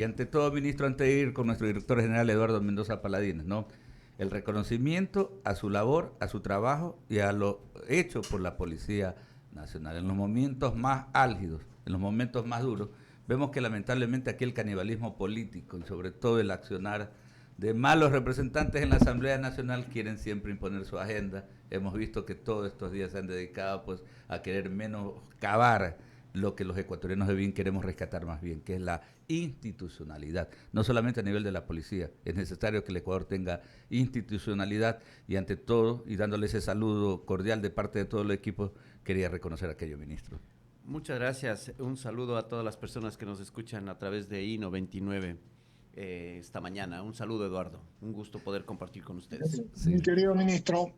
Y ante todo, ministro, antes de ir con nuestro director general Eduardo Mendoza Paladines, ¿no? El reconocimiento a su labor, a su trabajo y a lo hecho por la Policía Nacional. En los momentos más álgidos, en los momentos más duros, vemos que lamentablemente aquí el canibalismo político y sobre todo el accionar de malos representantes en la Asamblea Nacional quieren siempre imponer su agenda. Hemos visto que todos estos días se han dedicado pues a querer menoscabar lo que los ecuatorianos de bien queremos rescatar más bien, que es la institucionalidad, no solamente a nivel de la policía, es necesario que el Ecuador tenga institucionalidad y ante todo, y dándole ese saludo cordial de parte de todo el equipo, quería reconocer aquello, ministro. Muchas gracias, un saludo a todas las personas que nos escuchan a través de I99 esta mañana. Un saludo, Eduardo, un gusto poder compartir con ustedes. Sí. Mi querido ministro,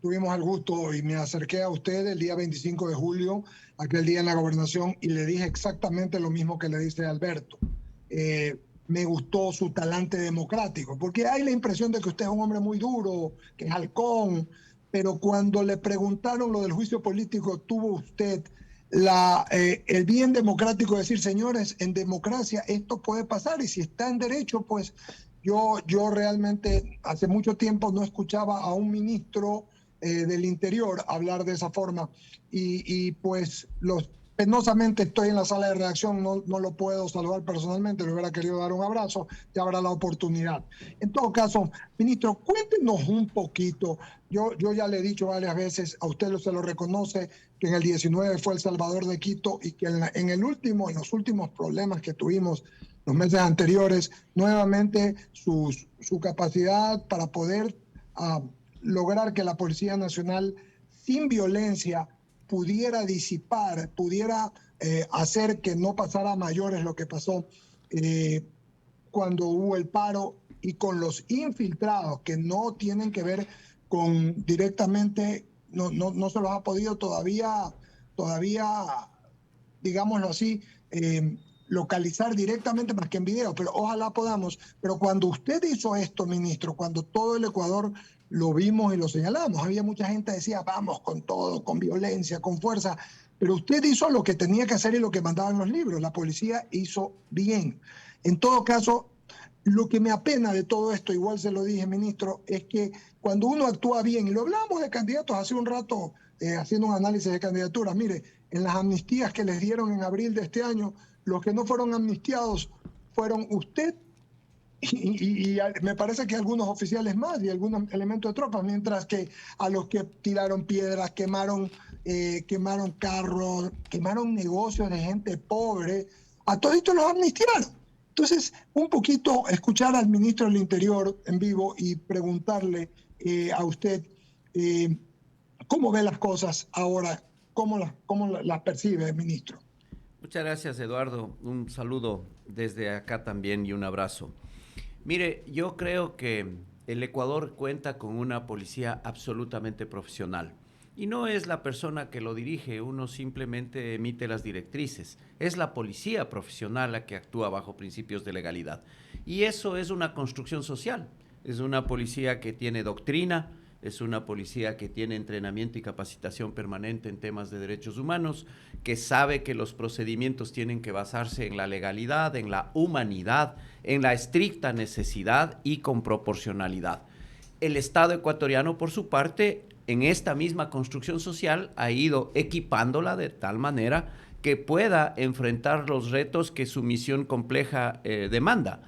tuvimos el gusto y me acerqué a usted el día 25 de julio, aquel día en la gobernación, y le dije exactamente lo mismo que le dice Alberto. Me gustó su talante democrático, porque hay la impresión de que usted es un hombre muy duro, que es halcón, pero cuando le preguntaron lo del juicio político, tuvo usted el bien democrático de decir, señores, en democracia esto puede pasar y si está en derecho, pues yo realmente hace mucho tiempo no escuchaba a un ministro del Interior hablar de esa forma y pues penosamente estoy en la sala de redacción, no lo puedo saludar personalmente, le hubiera querido dar un abrazo, ya habrá la oportunidad. En todo caso, ministro, cuéntenos un poquito, yo ya le he dicho varias veces, a usted se lo reconoce, que en el 19 fue el Salvador de Quito y que en los últimos problemas que tuvimos los meses anteriores, nuevamente su capacidad para poder lograr que la Policía Nacional sin violencia pudiera disipar, pudiera hacer que no pasara a mayores lo que pasó cuando hubo el paro y con los infiltrados que no tienen que ver con directamente, no se los ha podido todavía, digámoslo así, localizar directamente más que en video, pero ojalá podamos. Pero cuando usted hizo esto, ministro, cuando todo el Ecuador lo vimos y lo señalamos, había mucha gente que decía, vamos con todo, con violencia, con fuerza, pero usted hizo lo que tenía que hacer y lo que mandaban los libros, la policía hizo bien. En todo caso, lo que me apena de todo esto, igual se lo dije, ministro, es que cuando uno actúa bien, y lo hablamos de candidatos hace un rato, haciendo un análisis de candidaturas, mire, en las amnistías que les dieron en abril de este año, los que no fueron amnistiados fueron usted y me parece que algunos oficiales más y algunos elementos de tropas, mientras que a los que tiraron piedras, quemaron carros, quemaron negocios de gente pobre, a todos estos los amnistiaron. Entonces, un poquito escuchar al ministro del Interior en vivo y preguntarle a usted cómo ve las cosas ahora, cómo las percibe, ministro. Muchas gracias, Eduardo. Un saludo desde acá también y un abrazo. Mire, yo creo que el Ecuador cuenta con una policía absolutamente profesional. Y no es la persona que lo dirige, uno simplemente emite las directrices. Es la policía profesional la que actúa bajo principios de legalidad. Y eso es una construcción social. Es una policía que tiene doctrina, es una policía que tiene entrenamiento y capacitación permanente en temas de derechos humanos, que sabe que los procedimientos tienen que basarse en la legalidad, en la humanidad, en la estricta necesidad y con proporcionalidad. El Estado ecuatoriano, por su parte, en esta misma construcción social, ha ido equipándola de tal manera que pueda enfrentar los retos que su misión compleja demanda.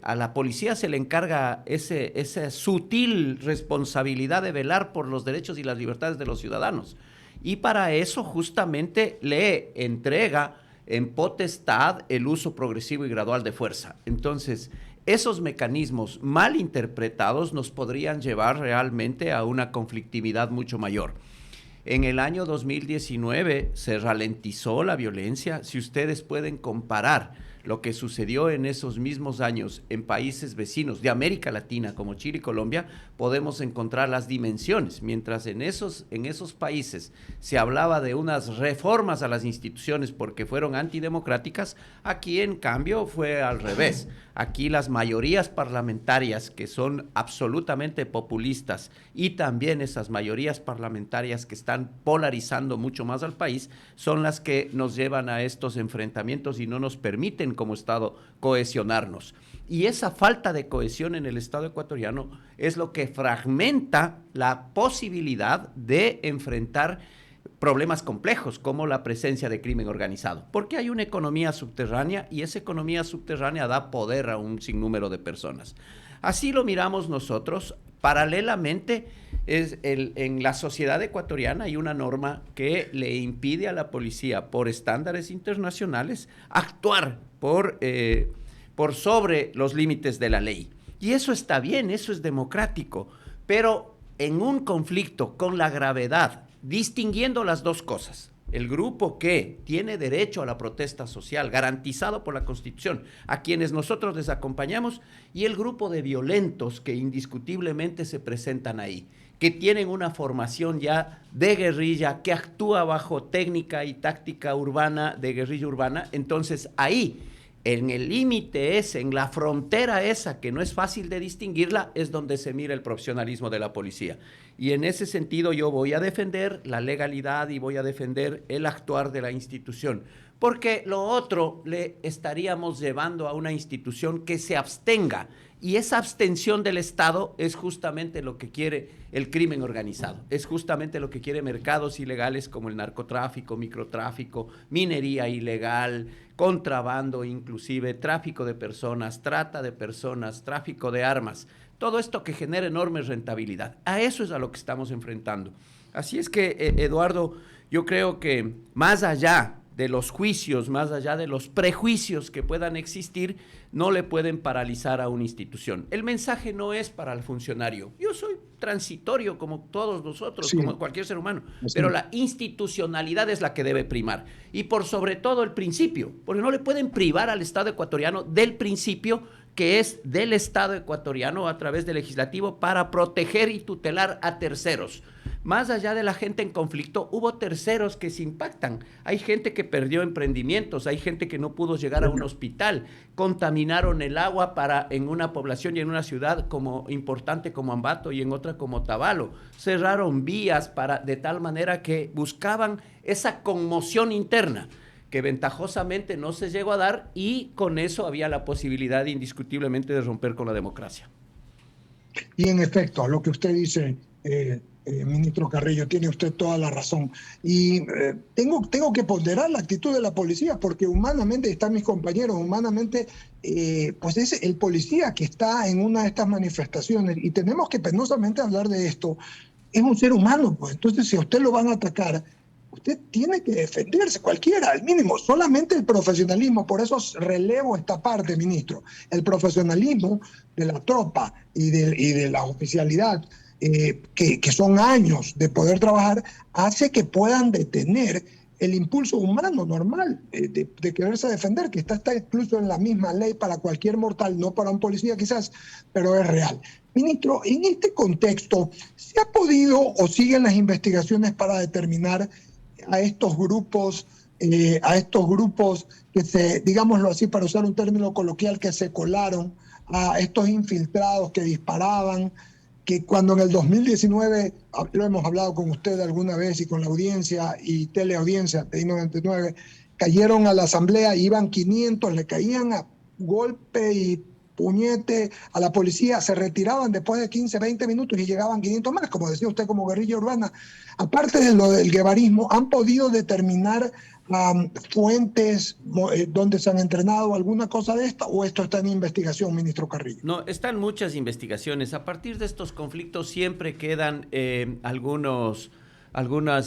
A la policía se le encarga esa sutil responsabilidad de velar por los derechos y las libertades de los ciudadanos. Y para eso justamente le entrega en potestad el uso progresivo y gradual de fuerza. Entonces, esos mecanismos mal interpretados nos podrían llevar realmente a una conflictividad mucho mayor. En el año 2019 se ralentizó la violencia. Si ustedes pueden comparar lo que sucedió en esos mismos años en países vecinos de América Latina como Chile y Colombia, podemos encontrar las dimensiones. Mientras en esos países se hablaba de unas reformas a las instituciones porque fueron antidemocráticas, aquí en cambio fue al revés. Aquí las mayorías parlamentarias que son absolutamente populistas y también esas mayorías parlamentarias que están polarizando mucho más al país son las que nos llevan a estos enfrentamientos y no nos permiten exigen como Estado cohesionarnos. Y esa falta de cohesión en el Estado ecuatoriano es lo que fragmenta la posibilidad de enfrentar problemas complejos como la presencia de crimen organizado, porque hay una economía subterránea y esa economía subterránea da poder a un sinnúmero de personas. Así lo miramos nosotros. Paralelamente, en la sociedad ecuatoriana hay una norma que le impide a la policía, por estándares internacionales, actuar por sobre los límites de la ley. Y eso está bien, eso es democrático, pero en un conflicto con la gravedad, distinguiendo las dos cosas, el grupo que tiene derecho a la protesta social garantizado por la Constitución, a quienes nosotros les acompañamos, y el grupo de violentos que indiscutiblemente se presentan ahí, que tienen una formación ya de guerrilla, que actúa bajo técnica y táctica urbana, de guerrilla urbana. Entonces ahí, en el límite ese, en la frontera esa, que no es fácil de distinguirla, es donde se mira el profesionalismo de la policía. Y en ese sentido yo voy a defender la legalidad y voy a defender el actuar de la institución, porque lo otro le estaríamos llevando a una institución que se abstenga, y esa abstención del Estado es justamente lo que quiere el crimen organizado, es justamente lo que quiere mercados ilegales como el narcotráfico, microtráfico, minería ilegal, contrabando inclusive, tráfico de personas, trata de personas, tráfico de armas, todo esto que genera enorme rentabilidad. A eso es a lo que estamos enfrentando. Así es que, Eduardo, yo creo que más allá de los juicios, más allá de los prejuicios que puedan existir, no le pueden paralizar a una institución. El mensaje no es para el funcionario. Yo soy transitorio como todos nosotros, sí, como cualquier ser humano, sí, pero la institucionalidad es la que debe primar. Y por sobre todo el principio, porque no le pueden privar al Estado ecuatoriano del principio que es del Estado ecuatoriano a través del legislativo para proteger y tutelar a terceros. Más allá de la gente en conflicto, hubo terceros que se impactan. Hay gente que perdió emprendimientos, hay gente que no pudo llegar a un hospital, contaminaron el agua en una población y en una ciudad como importante como Ambato y en otra como Tabalo. Cerraron vías de tal manera que buscaban esa conmoción interna que ventajosamente no se llegó a dar, y con eso había la posibilidad indiscutiblemente de romper con la democracia. Y en efecto, a lo que usted dice, ministro Carrillo, tiene usted toda la razón. Y tengo que ponderar la actitud de la policía, porque humanamente, están mis compañeros, humanamente, pues es el policía que está en una de estas manifestaciones, y tenemos que penosamente hablar de esto, es un ser humano, pues. Entonces, si a usted lo van a atacar, usted tiene que defenderse, cualquiera, al mínimo, solamente el profesionalismo. Por eso relevo esta parte, ministro. El profesionalismo de la tropa y de la oficialidad, que son años de poder trabajar, hace que puedan detener el impulso humano normal de quererse defender, que está incluso en la misma ley para cualquier mortal, no para un policía quizás, pero es real. Ministro, en este contexto, ¿se ha podido o siguen las investigaciones para determinar a estos grupos que se, digámoslo así, para usar un término coloquial, que se colaron, a estos infiltrados que disparaban, que cuando en el 2019, lo hemos hablado con usted alguna vez y con la audiencia y teleaudiencia de I99, cayeron a la asamblea, iban 500, le caían a golpe y puñete a la policía, se retiraban después de 15, 20 minutos y llegaban 500 más, como decía usted, como guerrilla urbana. Aparte de lo del guevarismo, ¿han podido determinar fuentes donde se han entrenado, alguna cosa de esta, o esto está en investigación, ministro Carrillo? No, están muchas investigaciones. A partir de estos conflictos siempre quedan algunas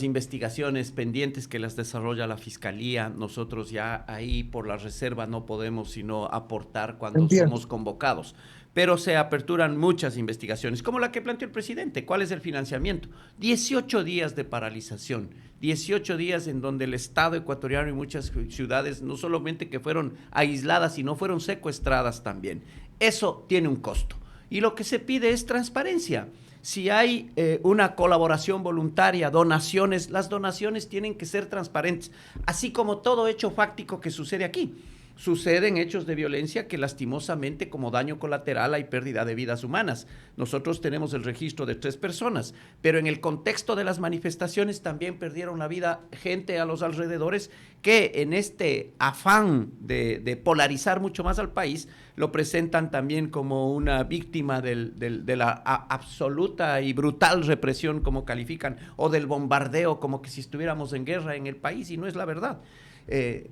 investigaciones pendientes que las desarrolla la Fiscalía. Nosotros ya ahí por la reserva no podemos sino aportar cuando somos convocados. Pero se aperturan muchas investigaciones, como la que planteó el presidente. ¿Cuál es el financiamiento? 18 días de paralización, 18 días en donde el Estado ecuatoriano y muchas ciudades no solamente que fueron aisladas, sino fueron secuestradas también. Eso tiene un costo. Y lo que se pide es transparencia. Si hay una colaboración voluntaria, donaciones, las donaciones tienen que ser transparentes, así como todo hecho fáctico que sucede aquí. suceden hechos de violencia que lastimosamente como daño colateral hay pérdida de vidas humanas. Nosotros tenemos el registro de 3 personas, pero en el contexto de las manifestaciones también perdieron la vida gente a los alrededores que en este afán de polarizar mucho más al país lo presentan también como una víctima de la absoluta y brutal represión, como califican, o del bombardeo, como que si estuviéramos en guerra en el país, y no es la verdad.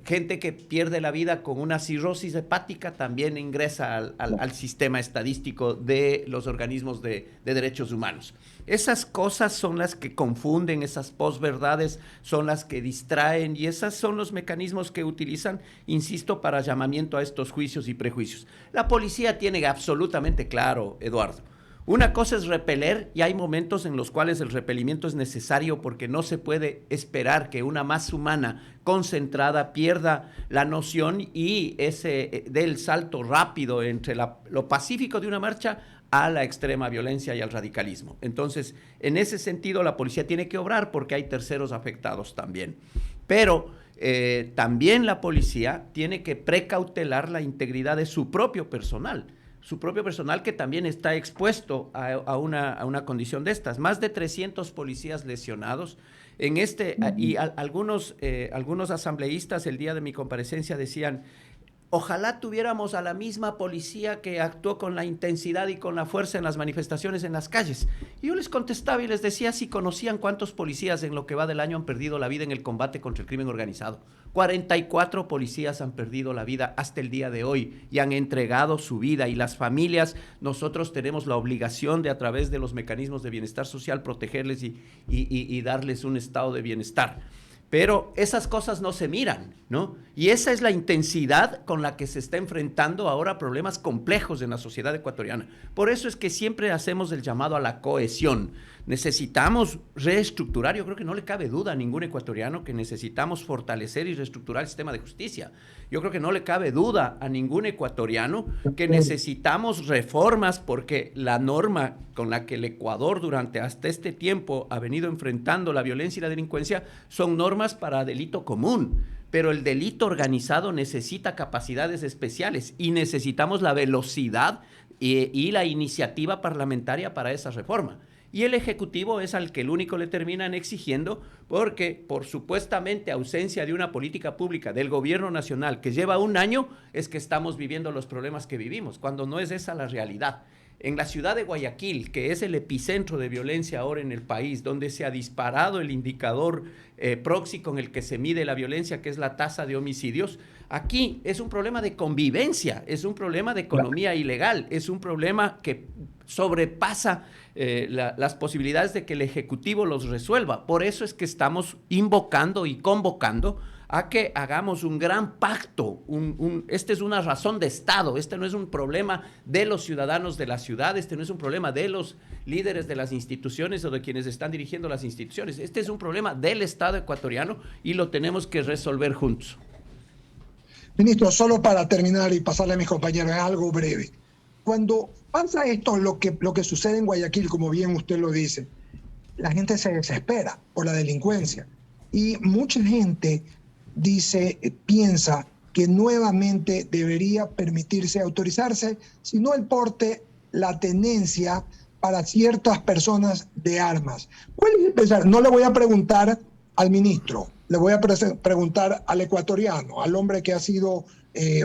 Gente que pierde la vida con una cirrosis hepática también ingresa al sistema estadístico de los organismos de derechos humanos. Esas cosas son las que confunden, esas posverdades son las que distraen y esos son los mecanismos que utilizan, insisto, para llamamiento a estos juicios y prejuicios. La policía tiene absolutamente claro, Eduardo, una cosa es repeler y hay momentos en los cuales el repelimiento es necesario porque no se puede esperar que una masa humana concentrada pierda la noción y dé el salto rápido entre lo pacífico de una marcha a la extrema violencia y al radicalismo. Entonces, en ese sentido, la policía tiene que obrar porque hay terceros afectados también. Pero también la policía tiene que precautelar la integridad de su propio personal que también está expuesto a una condición de estas. Más de 300 policías lesionados. Algunos asambleístas el día de mi comparecencia decían, ojalá tuviéramos a la misma policía que actuó con la intensidad y con la fuerza en las manifestaciones en las calles. Y yo les contestaba y les decía si conocían cuántos policías en lo que va del año han perdido la vida en el combate contra el crimen organizado. 44 policías han perdido la vida hasta el día de hoy y han entregado su vida. Y las familias, nosotros tenemos la obligación de, a través de los mecanismos de bienestar social, protegerles y darles un estado de bienestar. Pero esas cosas no se miran, ¿no? Y esa es la intensidad con la que se está enfrentando ahora problemas complejos en la sociedad ecuatoriana. Por eso es que siempre hacemos el llamado a la cohesión. Necesitamos reestructurar, yo creo que no le cabe duda a ningún ecuatoriano que necesitamos fortalecer y reestructurar el sistema de justicia. Yo creo que no le cabe duda a ningún ecuatoriano que necesitamos reformas porque la norma con la que el Ecuador durante hasta este tiempo ha venido enfrentando la violencia y la delincuencia son normas para delito común. Pero el delito organizado necesita capacidades especiales y necesitamos la velocidad y la iniciativa parlamentaria para esa reforma. Y el Ejecutivo es al que el único le terminan exigiendo porque por supuestamente ausencia de una política pública del gobierno nacional que lleva un año es que estamos viviendo los problemas que vivimos, cuando no es esa la realidad. En la ciudad de Guayaquil, que es el epicentro de violencia ahora en el país, donde se ha disparado el indicador Proxy con el que se mide la violencia, que es la tasa de homicidios, aquí es un problema de convivencia, es un problema de economía ilegal, es un problema que sobrepasa las posibilidades de que el Ejecutivo los resuelva. Por eso es que estamos invocando y convocando a que hagamos un gran pacto. Este es una razón de Estado, este no es un problema de los ciudadanos de la ciudad, este no es un problema de los líderes de las instituciones o de quienes están dirigiendo las instituciones, este es un problema del Estado ecuatoriano y lo tenemos que resolver juntos. Ministro, solo para terminar y pasarle a mis compañeros, es algo breve. Cuando pasa esto, lo que sucede en Guayaquil, como bien usted lo dice, la gente se desespera por la delincuencia y mucha gente piensa que nuevamente debería permitirse, autorizarse, si no el porte, la tenencia para ciertas personas de armas. ¿Cuál es el pensar? No le voy a preguntar al ministro, le voy a preguntar al ecuatoriano, al hombre que ha sido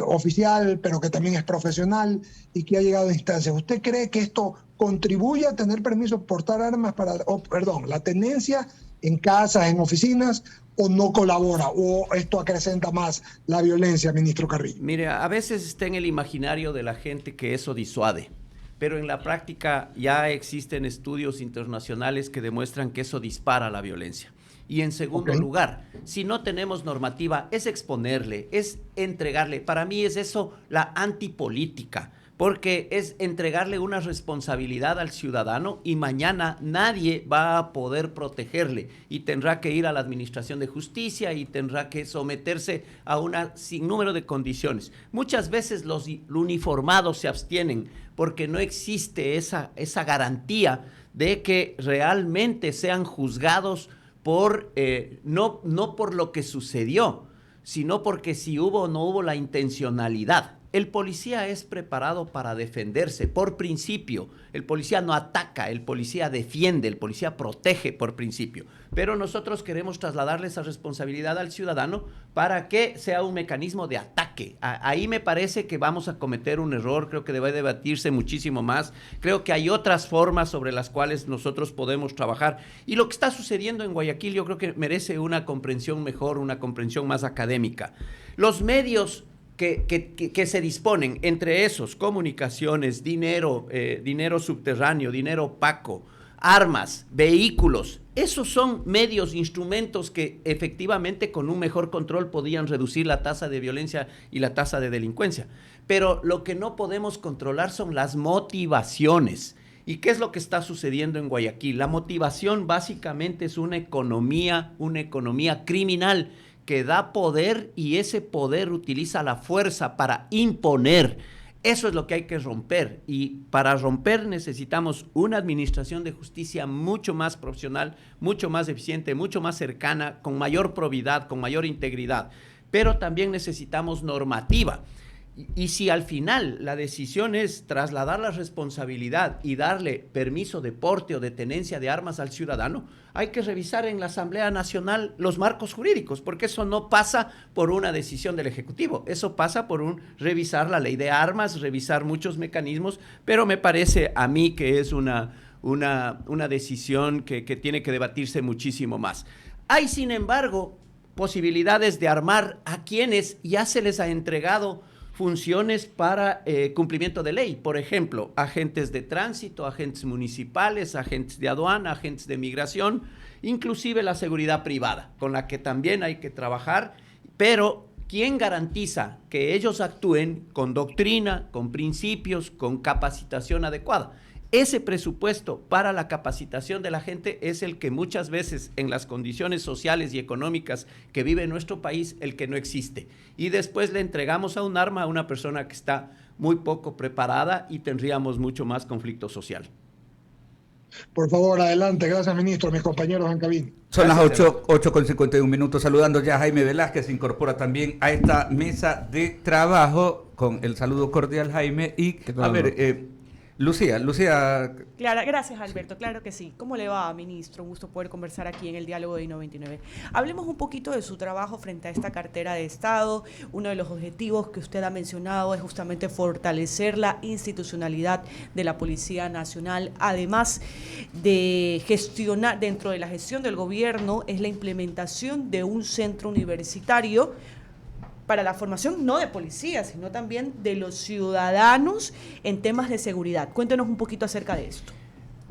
oficial, pero que también es profesional y que ha llegado a instancias. ¿Usted cree que esto contribuye a tener permiso de portar armas la tenencia en casas, en oficinas, o no colabora, o esto acrecenta más la violencia, ministro Carrillo? Mire, a veces está en el imaginario de la gente que eso disuade, pero en la práctica ya existen estudios internacionales que demuestran que eso dispara la violencia. Y en segundo lugar, si no tenemos normativa, es exponerle, es entregarle. Para mí es eso la antipolítica, porque es entregarle una responsabilidad al ciudadano y mañana nadie va a poder protegerle y tendrá que ir a la Administración de Justicia y tendrá que someterse a un sinnúmero de condiciones. Muchas veces los uniformados se abstienen porque no existe esa garantía de que realmente sean juzgados no por lo que sucedió, sino porque si hubo o no hubo la intencionalidad. El policía es preparado para defenderse por principio. El policía no ataca, el policía defiende, el policía protege por principio. Pero nosotros queremos trasladarle esa responsabilidad al ciudadano para que sea un mecanismo de ataque. Ahí me parece que vamos a cometer un error, creo que debe debatirse muchísimo más. Creo que hay otras formas sobre las cuales nosotros podemos trabajar. Y lo que está sucediendo en Guayaquil yo creo que merece una comprensión mejor, una comprensión más académica. Los medios que se disponen, entre esos, comunicaciones, dinero subterráneo, dinero opaco, armas, vehículos, esos son medios, instrumentos que efectivamente con un mejor control podían reducir la tasa de violencia y la tasa de delincuencia. Pero lo que no podemos controlar son las motivaciones. ¿Y qué es lo que está sucediendo en Guayaquil? La motivación básicamente es una economía criminal que da poder y ese poder utiliza la fuerza para imponer. Eso es lo que hay que romper y para romper necesitamos una administración de justicia mucho más profesional, mucho más eficiente, mucho más cercana, con mayor probidad, con mayor integridad. Pero también necesitamos normativa. Y si al final la decisión es trasladar la responsabilidad y darle permiso de porte o de tenencia de armas al ciudadano, hay que revisar en la Asamblea Nacional los marcos jurídicos, porque eso no pasa por una decisión del Ejecutivo, eso pasa por revisar la ley de armas, revisar muchos mecanismos, pero me parece a mí que es una decisión que tiene que debatirse muchísimo más. Hay, sin embargo, posibilidades de armar a quienes ya se les ha entregado funciones para cumplimiento de ley. Por ejemplo, agentes de tránsito, agentes municipales, agentes de aduana, agentes de migración, inclusive la seguridad privada, con la que también hay que trabajar, pero ¿quién garantiza que ellos actúen con doctrina, con principios, con capacitación adecuada? Ese presupuesto para la capacitación de la gente es el que muchas veces en las condiciones sociales y económicas que vive nuestro país, el que no existe. Y después le entregamos a un arma a una persona que está muy poco preparada y tendríamos mucho más conflicto social. Por favor, adelante. Gracias, ministro. Mis compañeros en cabina. Son las 8:51. Saludando ya a Jaime Velázquez, se incorpora también a esta mesa de trabajo con el saludo cordial, Jaime. Y, a ver, Lucía. Claro, gracias, Alberto. Claro que sí. ¿Cómo le va, ministro? Un gusto poder conversar aquí en el Diálogo de I99. Hablemos un poquito de su trabajo frente a esta cartera de Estado. Uno de los objetivos que usted ha mencionado es justamente fortalecer la institucionalidad de la Policía Nacional. Además de gestionar, dentro de la gestión del gobierno, es la implementación de un centro universitario para la formación no de policías, sino también de los ciudadanos en temas de seguridad. Cuéntenos un poquito acerca de esto.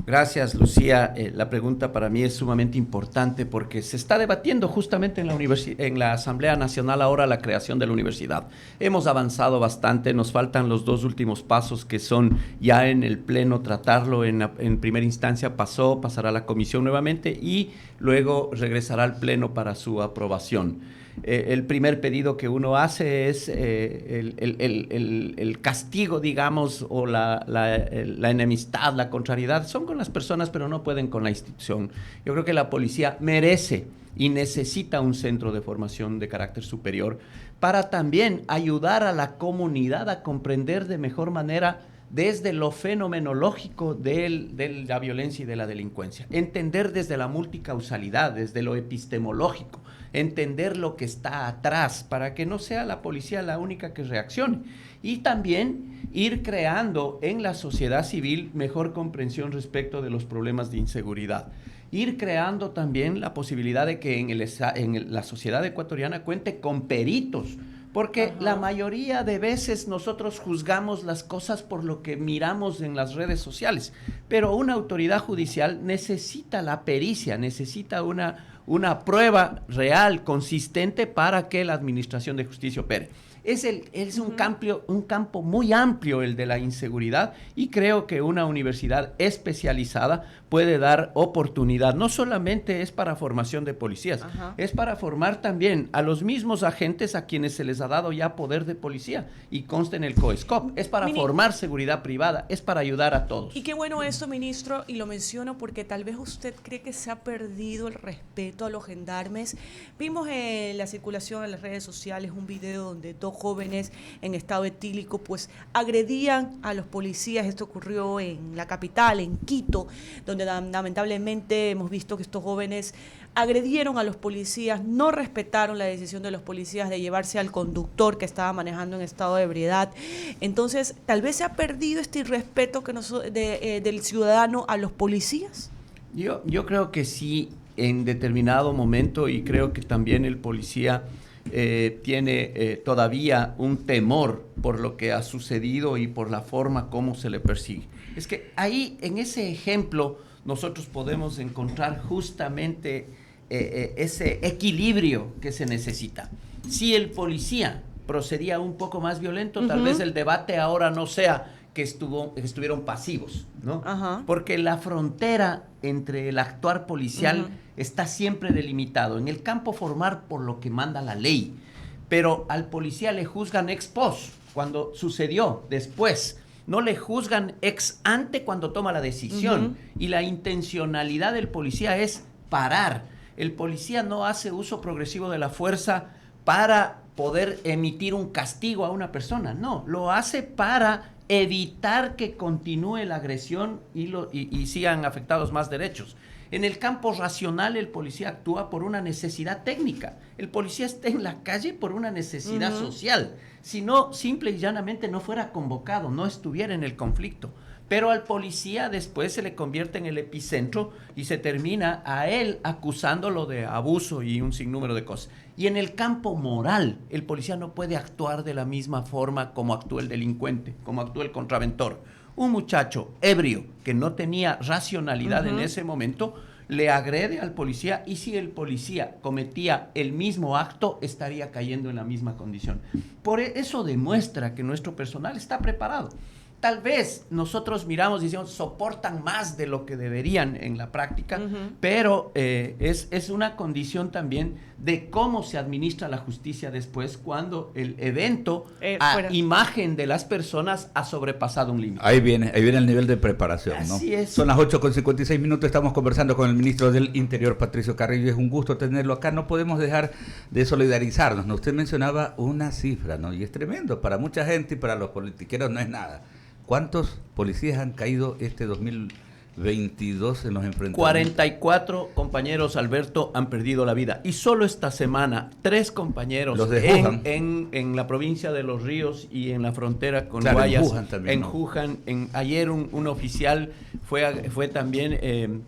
Gracias, Lucía. La pregunta para mí es sumamente importante porque se está debatiendo justamente en la Asamblea Nacional ahora la creación de la universidad. Hemos avanzado bastante, nos faltan los dos últimos pasos que son ya en el Pleno tratarlo, en primera instancia pasará a la comisión nuevamente y luego regresará al Pleno para su aprobación. El primer pedido que uno hace es el castigo, digamos, o la enemistad, la contrariedad. Son con las personas, pero no pueden con la institución. Yo creo que la policía merece y necesita un centro de formación de carácter superior para también ayudar a la comunidad a comprender de mejor manera desde lo fenomenológico de la violencia y de la delincuencia. Entender desde la multicausalidad, desde lo epistemológico, entender lo que está atrás para que no sea la policía la única que reaccione. Y también ir creando en la sociedad civil mejor comprensión respecto de los problemas de inseguridad. Ir creando también la posibilidad de que la sociedad ecuatoriana cuente con peritos, porque la mayoría de veces nosotros juzgamos las cosas por lo que miramos en las redes sociales, pero una autoridad judicial necesita la pericia, necesita una prueba real, consistente para que la administración de justicia opere. Es un campo muy amplio el de la inseguridad, y creo que una universidad especializada puede dar oportunidad. No solamente es para formación de policías, es para formar también a los mismos agentes a quienes se les ha dado ya poder de policía y consta en el COESCOP. Es para formar seguridad privada, es para ayudar a todos. Y qué bueno esto, ministro, y lo menciono porque tal vez usted cree que se ha perdido el respeto a los gendarmes. Vimos en la circulación en las redes sociales un video donde dos jóvenes en estado etílico pues agredían a los policías. Esto ocurrió en la capital, en Quito, donde lamentablemente hemos visto que estos jóvenes agredieron a los policías, no respetaron la decisión de los policías de llevarse al conductor que estaba manejando en estado de ebriedad. Entonces, tal vez se ha perdido este irrespeto que del ciudadano a los policías. Yo creo que sí, en determinado momento, y creo que también el policía tiene todavía un temor por lo que ha sucedido y por la forma como se le persigue. Es que ahí, en ese ejemplo, nosotros podemos encontrar justamente ese equilibrio que se necesita. Si el policía procedía un poco más violento, tal vez el debate ahora no sea que estuvieron pasivos, ¿no? Porque la frontera entre el actuar policial está siempre delimitado. En el campo formal por lo que manda la ley, pero al policía le juzgan ex post, cuando sucedió después. No le juzgan ex ante cuando toma la decisión. Y la intencionalidad del policía es parar. El policía no hace uso progresivo de la fuerza para poder emitir un castigo a una persona. No, lo hace para evitar que continúe la agresión y sigan afectados más derechos. En el campo racional, el policía actúa por una necesidad técnica. El policía está en la calle por una necesidad social. Si no, simple y llanamente no fuera convocado, no estuviera en el conflicto. Pero al policía después se le convierte en el epicentro y se termina a él acusándolo de abuso y un sinnúmero de cosas. Y en el campo moral, el policía no puede actuar de la misma forma como actúa el delincuente, como actúa el contraventor. Un muchacho ebrio que no tenía racionalidad en ese momento le agrede al policía, y si el policía cometía el mismo acto, estaría cayendo en la misma condición. Por eso demuestra que nuestro personal está preparado. Tal vez nosotros miramos y decimos, soportan más de lo que deberían en la práctica, pero es una condición también de cómo se administra la justicia después cuando el evento a imagen de las personas ha sobrepasado un límite. Ahí viene el nivel de preparación, ¿no? Así es. Son las 8:56, estamos conversando con el ministro del Interior, Patricio Carrillo. Es un gusto tenerlo acá. No podemos dejar de solidarizarnos, ¿no? Usted mencionaba una cifra, ¿no? Y es tremendo. Para mucha gente y para los politiqueros no es nada. ¿Cuántos policías han caído este 2022 en los enfrentamientos? 44 compañeros, Alberto, han perdido la vida. Y solo esta semana, 3 compañeros en la provincia de Los Ríos y en la frontera con Guayas. En Juján también. Juján. Ayer un oficial fue también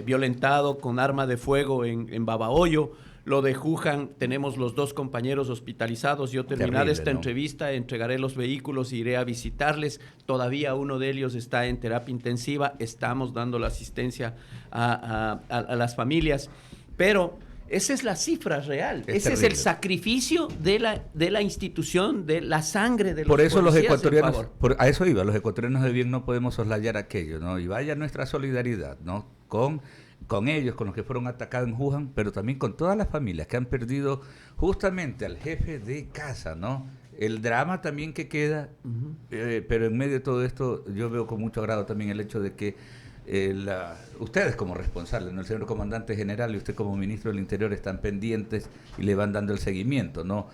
violentado con arma de fuego en Babahoyo. Lo de Juján, tenemos los 2 compañeros hospitalizados. Yo terminada esta entrevista, entregaré los vehículos e iré a visitarles. Todavía uno de ellos está en terapia intensiva. Estamos dando la asistencia a las familias. Pero esa es la cifra real. Ese es el sacrificio de la institución, de la sangre de los policías. Por eso los ecuatorianos, a eso iba, los ecuatorianos de bien no podemos soslayar aquello, ¿no? Y vaya nuestra solidaridad, ¿no? Con ellos, con los que fueron atacados en Juján, pero también con todas las familias que han perdido justamente al jefe de casa, ¿no? El drama también que queda, pero en medio de todo esto yo veo con mucho agrado también el hecho de que ustedes como responsables, ¿no? El señor comandante general y usted como ministro del Interior están pendientes y le van dando el seguimiento, ¿no?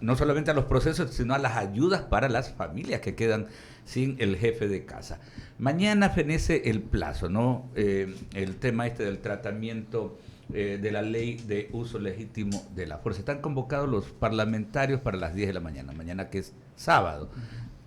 No solamente a los procesos, sino a las ayudas para las familias que quedan sin el jefe de casa. Mañana fenece el plazo, ¿no? El tema del tratamiento de la ley de uso legítimo de la fuerza. Están convocados los parlamentarios para las 10 de la mañana que es sábado.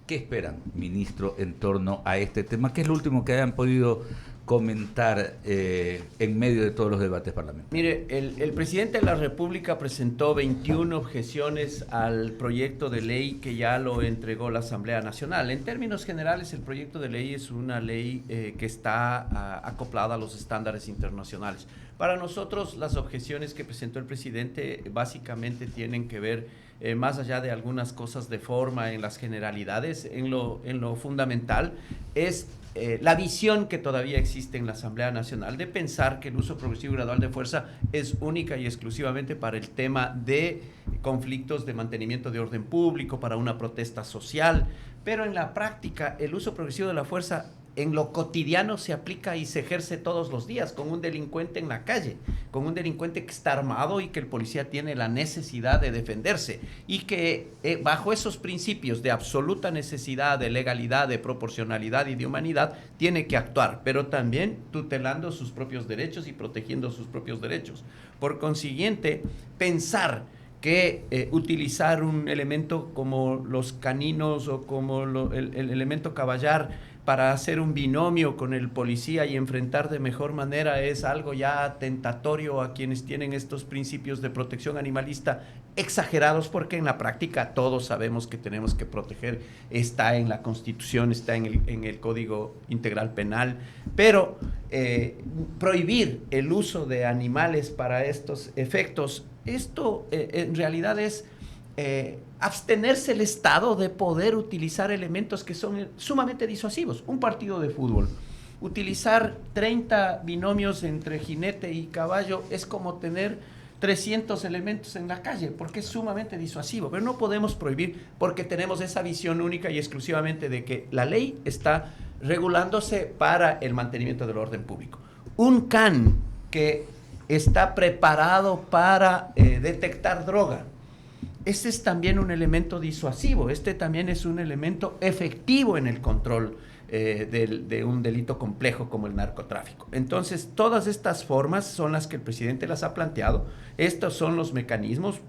¿Qué esperan, ministro, en torno a este tema? ¿Qué es lo último que hayan podido comentar en medio de todos los debates parlamentarios? Mire, el presidente de la República presentó 21 objeciones al proyecto de ley que ya lo entregó la Asamblea Nacional. En términos generales, el proyecto de ley es una ley que está acoplada a los estándares internacionales. Para nosotros, las objeciones que presentó el presidente básicamente tienen que ver más allá de algunas cosas de forma en las generalidades, en lo fundamental es la visión que todavía existe en la Asamblea Nacional de pensar que el uso progresivo y gradual de fuerza es única y exclusivamente para el tema de conflictos de mantenimiento de orden público, para una protesta social, pero en la práctica el uso progresivo de la fuerza en lo cotidiano se aplica y se ejerce todos los días con un delincuente en la calle, con un delincuente que está armado y que el policía tiene la necesidad de defenderse y que bajo esos principios de absoluta necesidad, de legalidad, de proporcionalidad y de humanidad, tiene que actuar, pero también tutelando sus propios derechos y protegiendo sus propios derechos. Por consiguiente, pensar que utilizar un elemento como los caninos o como el elemento caballar para hacer un binomio con el policía y enfrentar de mejor manera es algo ya tentatorio a quienes tienen estos principios de protección animalista exagerados, porque en la práctica todos sabemos que tenemos que proteger, está en la Constitución, está en el Código Integral Penal, pero prohibir el uso de animales para estos efectos, esto en realidad es abstenerse el Estado de poder utilizar elementos que son sumamente disuasivos. Un partido de fútbol, utilizar 30 binomios entre jinete y caballo es como tener 300 elementos en la calle, porque es sumamente disuasivo, pero no podemos prohibir porque tenemos esa visión única y exclusivamente de que la ley está regulándose para el mantenimiento del orden público. Un can que está preparado para detectar droga, este es también un elemento disuasivo, este también es un elemento efectivo en el control de un delito complejo como el narcotráfico. Entonces, todas estas formas son las que el presidente las ha planteado. Estos son los mecanismos.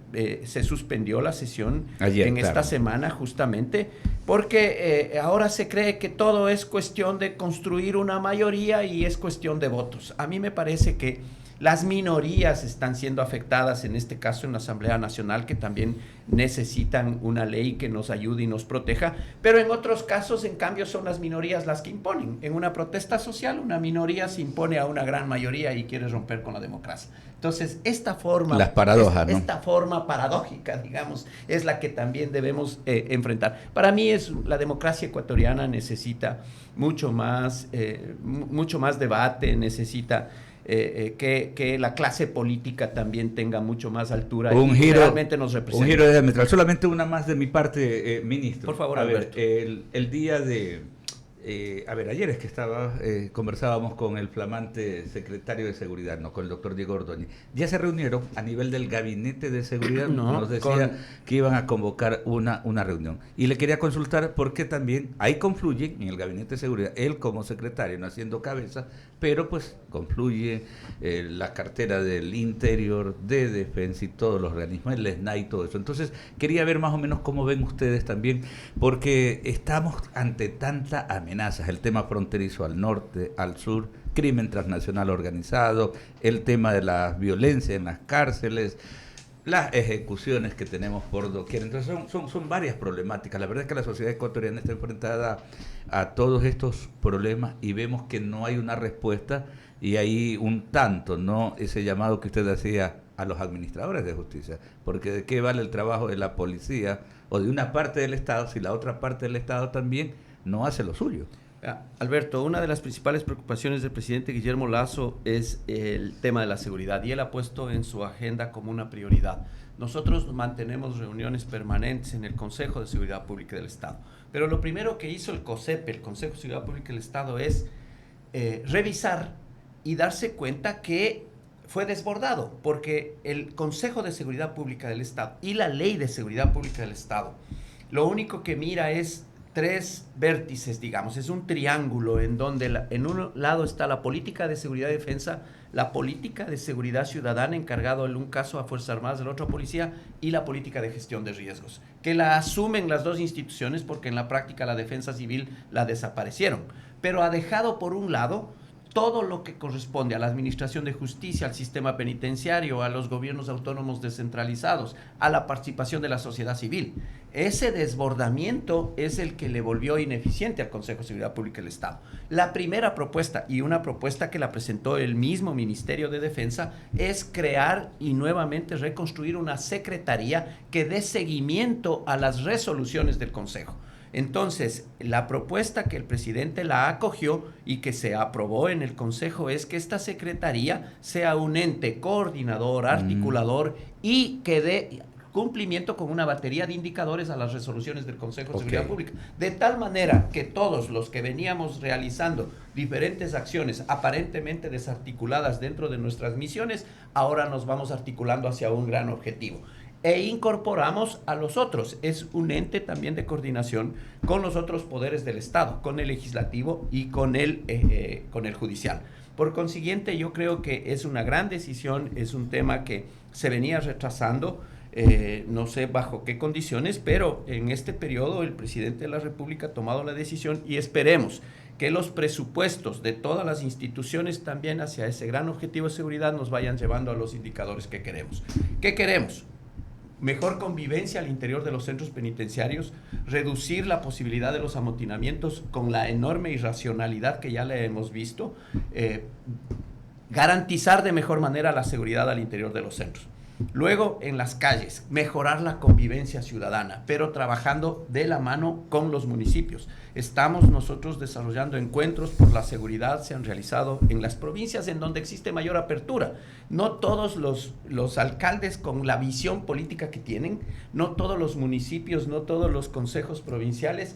Se suspendió la sesión ayer, esta semana justamente porque ahora se cree que todo es cuestión de construir una mayoría y es cuestión de votos. A mí me parece que las minorías están siendo afectadas, en este caso en la Asamblea Nacional, que también necesitan una ley que nos ayude y nos proteja, pero en otros casos, en cambio, son las minorías las que imponen. En una protesta social, una minoría se impone a una gran mayoría y quiere romper con la democracia. Entonces, esta forma... Las paradojas, ¿no? Esta forma paradójica, digamos, es la que también debemos enfrentar. Para mí, la democracia ecuatoriana necesita mucho más debate, necesita... que la clase política también tenga mucho más altura y realmente nos represente. Un giro diametral. Solamente una más de mi parte, ministro. Por favor, Alberto. El día de... ayer es que conversábamos con el flamante secretario de Seguridad, con el doctor Diego Ordóñez. Ya se reunieron a nivel del gabinete de seguridad, nos decía que iban a convocar una reunión. Y le quería consultar porque también ahí confluye en el gabinete de seguridad, él como secretario, no haciendo cabeza, pero pues confluye la cartera del Interior, de Defensa y todos los organismos, el SNAI y todo eso. Entonces quería ver más o menos cómo ven ustedes también, porque estamos ante tanta amenazas, el tema fronterizo al norte, al sur, crimen transnacional organizado, el tema de la violencia en las cárceles, las ejecuciones que tenemos por doquier. Entonces son varias problemáticas. La verdad es que la sociedad ecuatoriana está enfrentada a todos estos problemas y vemos que no hay una respuesta, y hay un tanto, ¿no?, ese llamado que usted hacía a los administradores de justicia, porque ¿de qué vale el trabajo de la policía o de una parte del Estado si la otra parte del Estado también no hace lo suyo? Alberto, una de las principales preocupaciones del presidente Guillermo Lasso es el tema de la seguridad, y él ha puesto en su agenda como una prioridad. Nosotros mantenemos reuniones permanentes en el Consejo de Seguridad Pública del Estado, pero lo primero que hizo el COSEP, el Consejo de Seguridad Pública del Estado, es revisar y darse cuenta que fue desbordado, porque el Consejo de Seguridad Pública del Estado y la Ley de Seguridad Pública del Estado, lo único que mira es 3 vértices, digamos, es un triángulo en donde en un lado está la política de seguridad y defensa, la política de seguridad ciudadana, encargado en un caso a Fuerzas Armadas, del otro a Policía, y la política de gestión de riesgos, que la asumen las dos instituciones porque en la práctica la defensa civil la desaparecieron, pero ha dejado por un lado todo lo que corresponde a la administración de justicia, al sistema penitenciario, a los gobiernos autónomos descentralizados, a la participación de la sociedad civil. Ese desbordamiento es el que le volvió ineficiente al Consejo de Seguridad Pública del Estado. La primera propuesta, y una propuesta que la presentó el mismo Ministerio de Defensa, es crear y nuevamente reconstruir una secretaría que dé seguimiento a las resoluciones del Consejo. Entonces, la propuesta que el presidente la acogió y que se aprobó en el Consejo es que esta secretaría sea un ente coordinador, articulador y que dé cumplimiento con una batería de indicadores a las resoluciones del Consejo de Seguridad Pública. De tal manera que todos los que veníamos realizando diferentes acciones aparentemente desarticuladas dentro de nuestras misiones, ahora nos vamos articulando hacia un gran objetivo. E incorporamos a los otros. Es un ente también de coordinación con los otros poderes del Estado, con el legislativo y con el judicial. Por consiguiente, yo creo que es una gran decisión, es un tema que se venía retrasando, no sé bajo qué condiciones, pero en este periodo el presidente de la República ha tomado la decisión y esperemos que los presupuestos de todas las instituciones también hacia ese gran objetivo de seguridad nos vayan llevando a los indicadores que queremos. ¿Qué queremos? Mejor convivencia al interior de los centros penitenciarios, reducir la posibilidad de los amotinamientos con la enorme irracionalidad que ya le hemos visto, garantizar de mejor manera la seguridad al interior de los centros. Luego, en las calles, mejorar la convivencia ciudadana, pero trabajando de la mano con los municipios. Estamos nosotros desarrollando encuentros por la seguridad, se han realizado en las provincias en donde existe mayor apertura. No todos los alcaldes con la visión política que tienen, no todos los municipios, no todos los consejos provinciales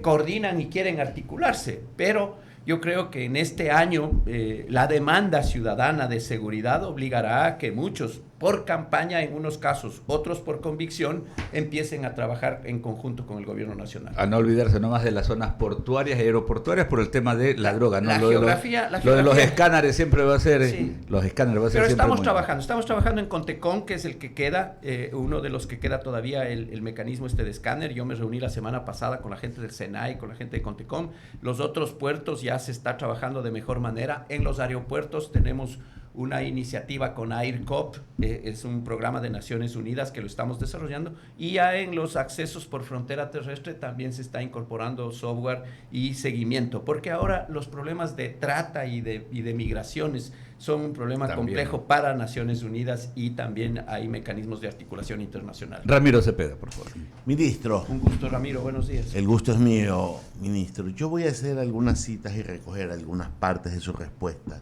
coordinan y quieren articularse, pero yo creo que en este año la demanda ciudadana de seguridad obligará a que muchos, por campaña en unos casos, otros por convicción, empiecen a trabajar en conjunto con el gobierno nacional. A no olvidarse nomás de las zonas portuarias y aeroportuarias por el tema de la droga, ¿no? La geografía, lo de los escáneres siempre va a ser, sí. Los escáneres va a ser Pero siempre estamos trabajando en Contecón, que es el que queda, uno de los que queda todavía el mecanismo de escáner. Yo me reuní la semana pasada con la gente del SENAI, con la gente de Contecón. Los otros puertos ya se está trabajando de mejor manera. En los aeropuertos tenemos una iniciativa con AIRCOP, es un programa de Naciones Unidas que lo estamos desarrollando, y ya en los accesos por frontera terrestre también se está incorporando software y seguimiento, porque ahora los problemas de trata y de migraciones son un problema también complejo para Naciones Unidas, y también hay mecanismos de articulación internacional. Ramiro Cepeda, por favor. Ministro. Un gusto, Ramiro, buenos días. El gusto es mío, ministro. Yo voy a hacer algunas citas y recoger algunas partes de su respuesta.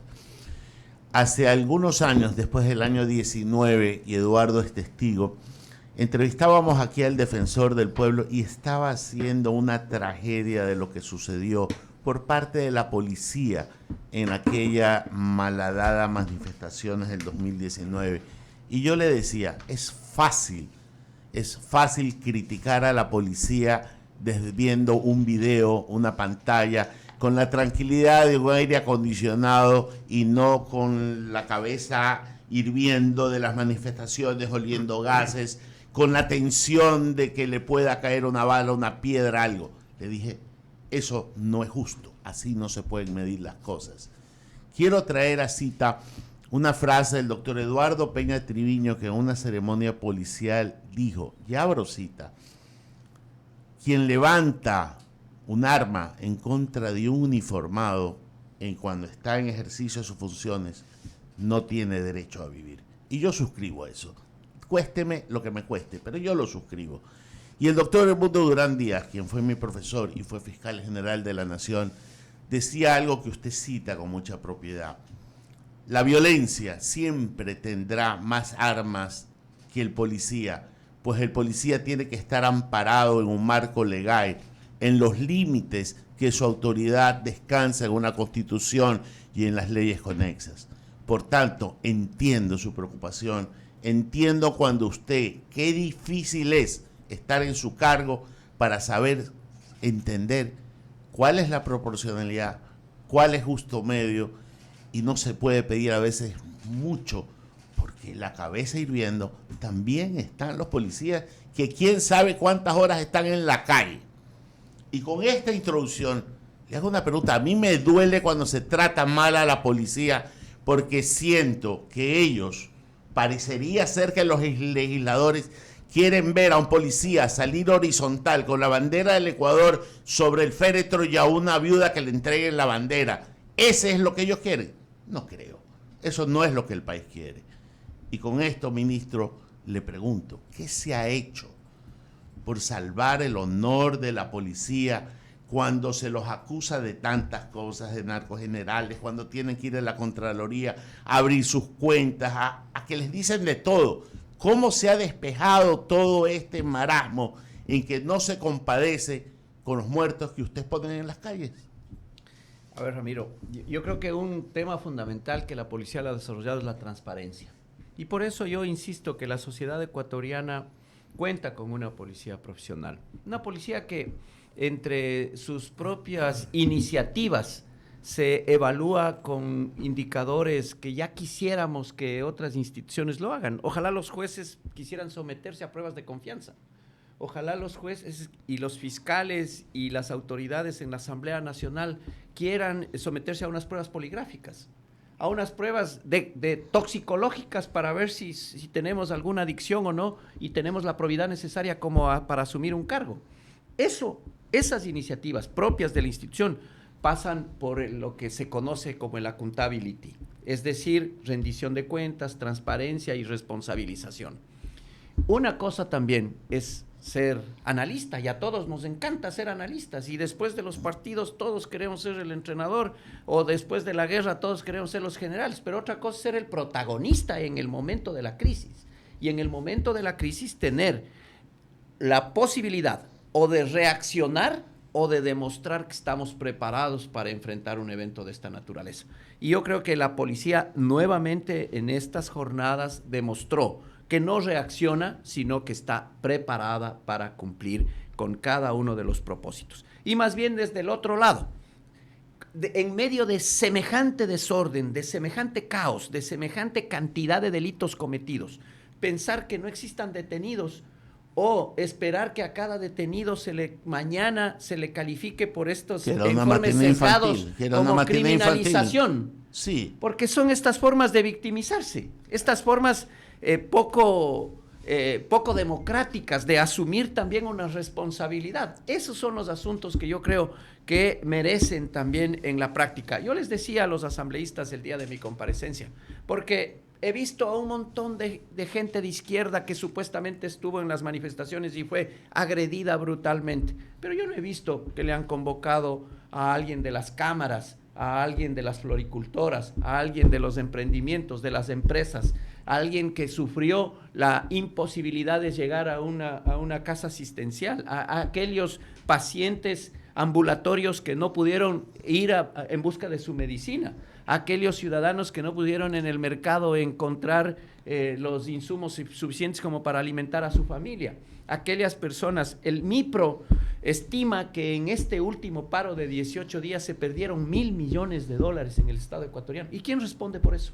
Hace algunos años, después del año 19, y Eduardo es testigo, entrevistábamos aquí al defensor del pueblo y estaba haciendo una tragedia de lo que sucedió por parte de la policía en aquella malhadada manifestaciones del 2019. Y yo le decía, es fácil criticar a la policía desde viendo un video, una pantalla, con la tranquilidad de un aire acondicionado y no con la cabeza hirviendo de las manifestaciones, oliendo gases, con la tensión de que le pueda caer una bala, una piedra, algo. Le dije, eso no es justo, así no se pueden medir las cosas. Quiero traer a cita una frase del doctor Eduardo Peña Triviño, que en una ceremonia policial dijo, y abro cita, quien levanta un arma en contra de un uniformado cuando está en ejercicio de sus funciones no tiene derecho a vivir. Y yo suscribo eso. Cuésteme lo que me cueste, pero yo lo suscribo. Y el doctor Edmundo Durán Díaz, quien fue mi profesor y fue fiscal general de la Nación, decía algo que usted cita con mucha propiedad. La violencia siempre tendrá más armas que el policía, pues el policía tiene que estar amparado en un marco legal, en los límites que su autoridad descansa en una constitución y en las leyes conexas. Por tanto, entiendo su preocupación, entiendo cuando usted, qué difícil es estar en su cargo para saber entender cuál es la proporcionalidad, cuál es justo medio, y no se puede pedir a veces mucho, porque la cabeza hirviendo también están los policías, que quién sabe cuántas horas están en la calle. Y con esta introducción Le hago una pregunta. A mí me duele cuando se trata mal a la policía porque siento que ellos, parecería ser que los legisladores quieren ver a un policía salir horizontal con la bandera del Ecuador sobre el féretro y a una viuda que le entreguen la bandera. ¿Ese es lo que ellos quieren? No creo. Eso no es lo que el país quiere. Y con esto, ministro, le pregunto, ¿qué se ha hecho por salvar el honor de la policía cuando se los acusa de tantas cosas, de narcogenerales, cuando tienen que ir a la Contraloría a abrir sus cuentas, a que les dicen de todo? ¿Cómo se ha despejado todo este marasmo en que no se compadece con los muertos que ustedes ponen en las calles? A ver, Ramiro, yo creo que un tema fundamental que la policía lo ha desarrollado es la transparencia. Y por eso yo insisto que la sociedad ecuatoriana cuenta con una policía profesional. Una policía que entre sus propias iniciativas se evalúa con indicadores que ya quisiéramos que otras instituciones lo hagan. Ojalá los jueces quisieran someterse a pruebas de confianza. Ojalá los jueces y los fiscales y las autoridades en la Asamblea Nacional quieran someterse a unas pruebas poligráficas, a unas pruebas de toxicológicas para ver si tenemos alguna adicción o no y tenemos la probidad necesaria para asumir un cargo. Esas iniciativas propias de la institución pasan por lo que se conoce como el accountability, es decir, rendición de cuentas, transparencia y responsabilización. Una cosa también es ser analista, y a todos nos encanta ser analistas, y después de los partidos todos queremos ser el entrenador, o después de la guerra todos queremos ser los generales, pero otra cosa es ser el protagonista en el momento de la crisis, y en el momento de la crisis tener la posibilidad o de reaccionar o de demostrar que estamos preparados para enfrentar un evento de esta naturaleza. Y yo creo que la policía nuevamente en estas jornadas demostró que no reacciona, sino que está preparada para cumplir con cada uno de los propósitos. Y más bien desde el otro lado, en medio de semejante desorden, de semejante caos, de semejante cantidad de delitos cometidos, pensar que no existan detenidos o esperar que a cada detenido mañana se le califique por estos informes sesgados como criminalización. Sí. Porque son estas formas de victimizarse, estas formas poco democráticas de asumir también una responsabilidad. Esos son los asuntos que yo creo que merecen también en la práctica. Yo les decía a los asambleístas el día de mi comparecencia, porque he visto a un montón de gente de izquierda que supuestamente estuvo en las manifestaciones y fue agredida brutalmente, pero yo no he visto que le han convocado a alguien de las cámaras, a alguien de las floricultoras, a alguien de los emprendimientos, de las empresas, a alguien que sufrió la imposibilidad de llegar a una casa asistencial, a aquellos pacientes ambulatorios que no pudieron ir en busca de su medicina, a aquellos ciudadanos que no pudieron en el mercado encontrar los insumos suficientes como para alimentar a su familia, aquellas personas. El MIPRO estima que en este último paro de 18 días se perdieron $1.000 millones en el Estado ecuatoriano. ¿Y quién responde por eso?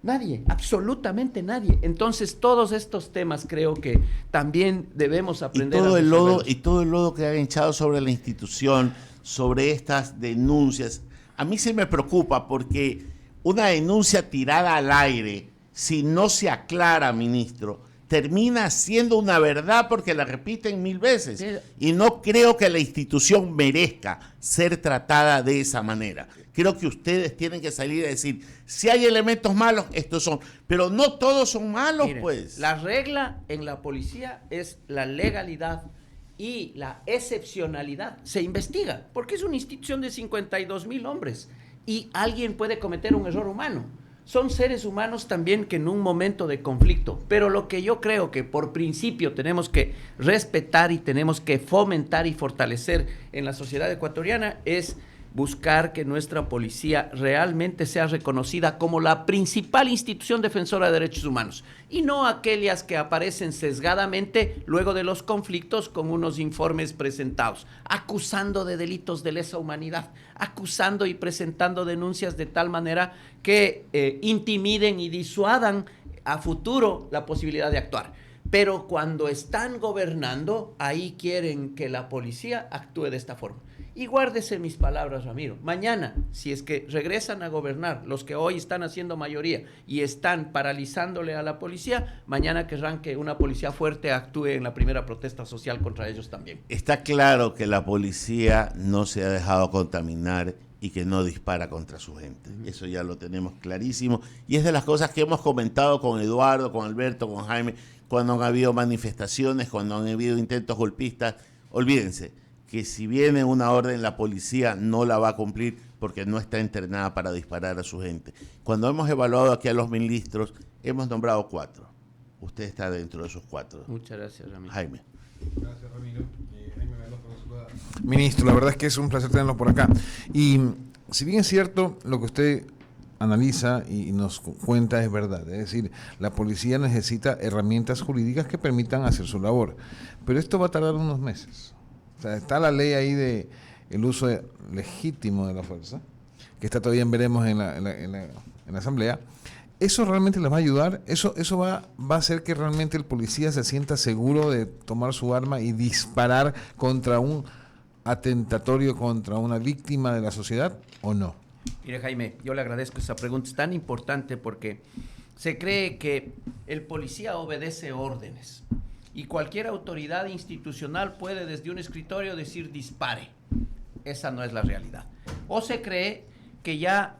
Nadie, absolutamente nadie. Entonces, todos estos temas creo que también debemos aprender a resolverlos. Y todo el lodo que han echado sobre la institución, sobre estas denuncias, a mí se me preocupa porque una denuncia tirada al aire, si no se aclara, ministro, termina siendo una verdad porque la repiten 1000 veces. Sí. Y no creo que la institución merezca ser tratada de esa manera. Creo que ustedes tienen que salir a decir, si hay elementos malos, estos son. Pero no todos son malos, miren, pues. La regla en la policía es la legalidad y la excepcionalidad. Se investiga, porque es una institución de 52,000 hombres y alguien puede cometer un error humano. Son seres humanos también que en un momento de conflicto, pero lo que yo creo que por principio tenemos que respetar y tenemos que fomentar y fortalecer en la sociedad ecuatoriana es buscar que nuestra policía realmente sea reconocida como la principal institución defensora de derechos humanos y no aquellas que aparecen sesgadamente luego de los conflictos con unos informes presentados, acusando de delitos de lesa humanidad, acusando y presentando denuncias de tal manera que intimiden y disuadan a futuro la posibilidad de actuar. Pero cuando están gobernando, ahí quieren que la policía actúe de esta forma. Y guárdese mis palabras, Ramiro. Mañana, si es que regresan a gobernar los que hoy están haciendo mayoría y están paralizándole a la policía, mañana querrán que una policía fuerte actúe en la primera protesta social contra ellos también. Está claro que la policía no se ha dejado contaminar y que no dispara contra su gente. Eso ya lo tenemos clarísimo. Y es de las cosas que hemos comentado con Eduardo, con Alberto, con Jaime, cuando han habido manifestaciones, cuando han habido intentos golpistas. Olvídense que si viene una orden, la policía no la va a cumplir porque no está entrenada para disparar a su gente. Cuando hemos evaluado aquí a los ministros, hemos nombrado 4. Usted está dentro de esos 4. Muchas gracias, Ramiro. Jaime. Gracias, Ramiro. Jaime Veloso. Ministro, la verdad es que es un placer tenerlo por acá. Y si bien es cierto lo que usted analiza y nos cuenta es verdad, es decir, la policía necesita herramientas jurídicas que permitan hacer su labor, pero esto va a tardar unos meses. O sea, está la ley ahí de el uso legítimo de la fuerza, que está todavía en veremos en la Asamblea. ¿Eso realmente les va a ayudar? ¿Eso va a hacer que realmente el policía se sienta seguro de tomar su arma y disparar contra un atentatorio, contra una víctima de la sociedad o no? Mire, Jaime, yo le agradezco esa pregunta. Es tan importante porque se cree que el policía obedece órdenes y cualquier autoridad institucional puede desde un escritorio decir dispare. Esa no es la realidad. O se cree que ya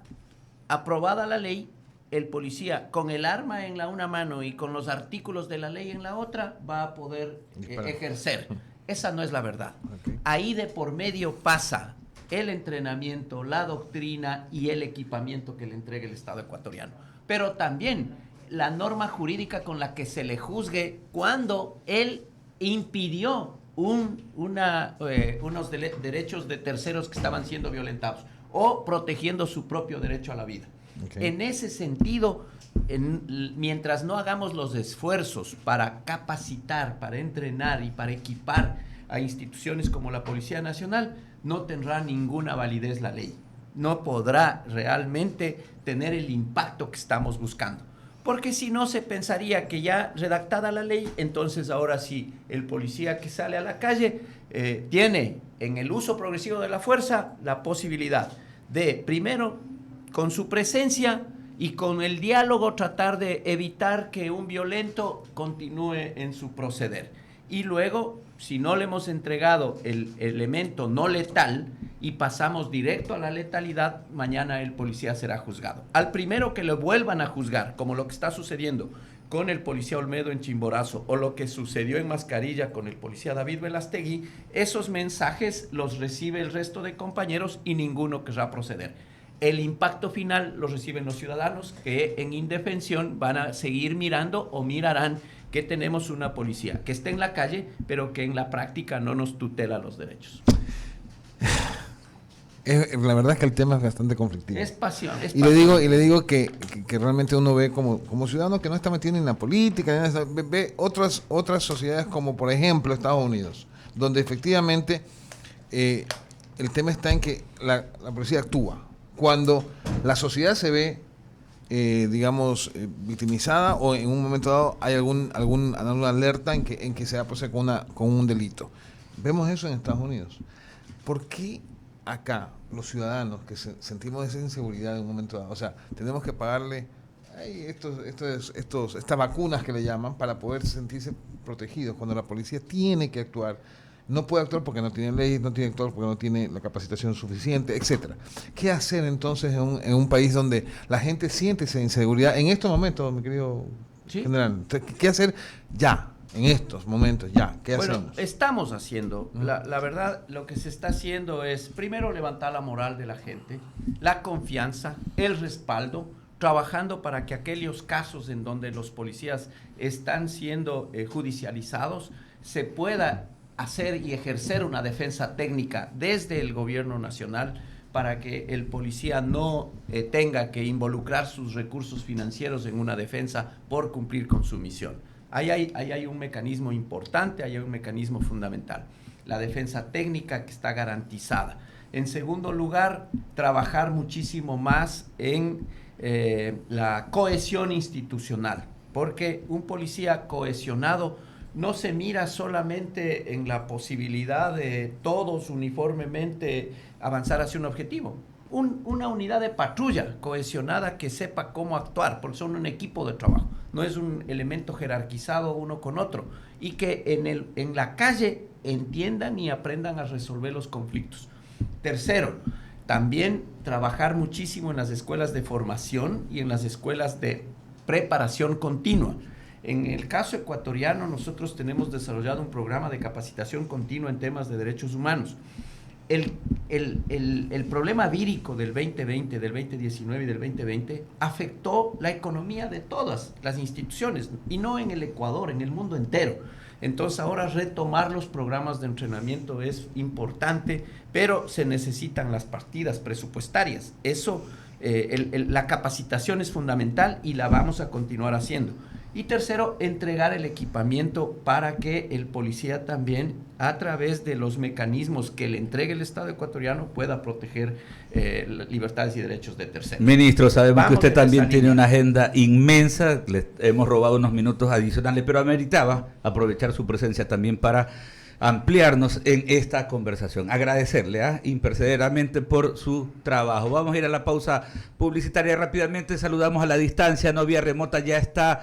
aprobada la ley, el policía con el arma en una mano y con los artículos de la ley en la otra va a poder ejercer. Esa no es la verdad. Okay. Ahí de por medio pasa el entrenamiento, la doctrina y el equipamiento que le entrega el Estado ecuatoriano. Pero también la norma jurídica con la que se le juzgue cuando él impidió unos derechos de terceros que estaban siendo violentados o protegiendo su propio derecho a la vida. Okay. En ese sentido, mientras no hagamos los esfuerzos para capacitar, para entrenar y para equipar a instituciones como la Policía Nacional, no tendrá ninguna validez la ley. No podrá realmente tener el impacto que estamos buscando. Porque si no, se pensaría que ya redactada la ley, entonces ahora sí, el policía que sale a la calle tiene en el uso progresivo de la fuerza la posibilidad de, primero, con su presencia y con el diálogo, tratar de evitar que un violento continúe en su proceder. Y luego, si no le hemos entregado el elemento no letal y pasamos directo a la letalidad, mañana el policía será juzgado. Al primero que lo vuelvan a juzgar, como lo que está sucediendo con el policía Olmedo en Chimborazo o lo que sucedió en Mascarilla con el policía David Velastegui, esos mensajes los recibe el resto de compañeros y ninguno querrá proceder. El impacto final lo reciben los ciudadanos que en indefensión van a seguir mirando o mirarán que tenemos una policía que está en la calle, pero que en la práctica no nos tutela los derechos. La verdad es que el tema es bastante conflictivo. Es pasión. Y le digo que realmente uno ve como ciudadano que no está metido en la política, ve otras sociedades como por ejemplo Estados Unidos, donde efectivamente el tema está en que la policía actúa. Cuando la sociedad se ve, victimizada o en un momento dado hay alguna alerta en que se va a proceder con un delito. Vemos eso en Estados Unidos. ¿Por qué acá los ciudadanos que sentimos esa inseguridad en un momento dado, o sea, tenemos que pagarle estas vacunas que le llaman para poder sentirse protegidos cuando la policía tiene que actuar? No puede actuar porque no tiene leyes, no tiene que actuar porque no tiene la capacitación suficiente, etcétera. ¿Qué hacer entonces en un país donde la gente siente esa inseguridad en estos momentos, mi querido general? ¿Qué hacer ya, en estos momentos, ya? ¿Qué hacemos? Estamos haciendo. La verdad, lo que se está haciendo es, primero, levantar la moral de la gente, la confianza, el respaldo, trabajando para que aquellos casos en donde los policías están siendo judicializados se pueda hacer y ejercer una defensa técnica desde el gobierno nacional para que el policía no tenga que involucrar sus recursos financieros en una defensa por cumplir con su misión. Ahí hay un mecanismo importante, ahí hay un mecanismo fundamental. La defensa técnica que está garantizada. En segundo lugar, trabajar muchísimo más en la cohesión institucional, porque un policía cohesionado no se mira solamente en la posibilidad de todos uniformemente avanzar hacia un objetivo. Una unidad de patrulla cohesionada que sepa cómo actuar, porque son un equipo de trabajo, no es un elemento jerarquizado uno con otro, y que en la calle entiendan y aprendan a resolver los conflictos. Tercero, también trabajar muchísimo en las escuelas de formación y en las escuelas de preparación continua. En el caso ecuatoriano, nosotros tenemos desarrollado un programa de capacitación continua en temas de derechos humanos. El problema vírico del 2020, del 2019 y del 2020 afectó la economía de todas las instituciones, y no en el Ecuador, en el mundo entero. Entonces ahora retomar los programas de entrenamiento es importante, pero se necesitan las partidas presupuestarias. Eso, la capacitación es fundamental y la vamos a continuar haciendo. Y tercero, entregar el equipamiento para que el policía también, a través de los mecanismos que le entregue el Estado ecuatoriano, pueda proteger libertades y derechos de terceros. Ministro, sabemos Vamos que usted en esa también tiene línea. una agenda inmensa, le hemos robado unos minutos adicionales, pero ameritaba aprovechar su presencia también para ampliarnos en esta conversación. Agradecerle impercederamente por su trabajo. Vamos a ir a la pausa publicitaria rápidamente. Saludamos a la distancia, no vía remota, ya está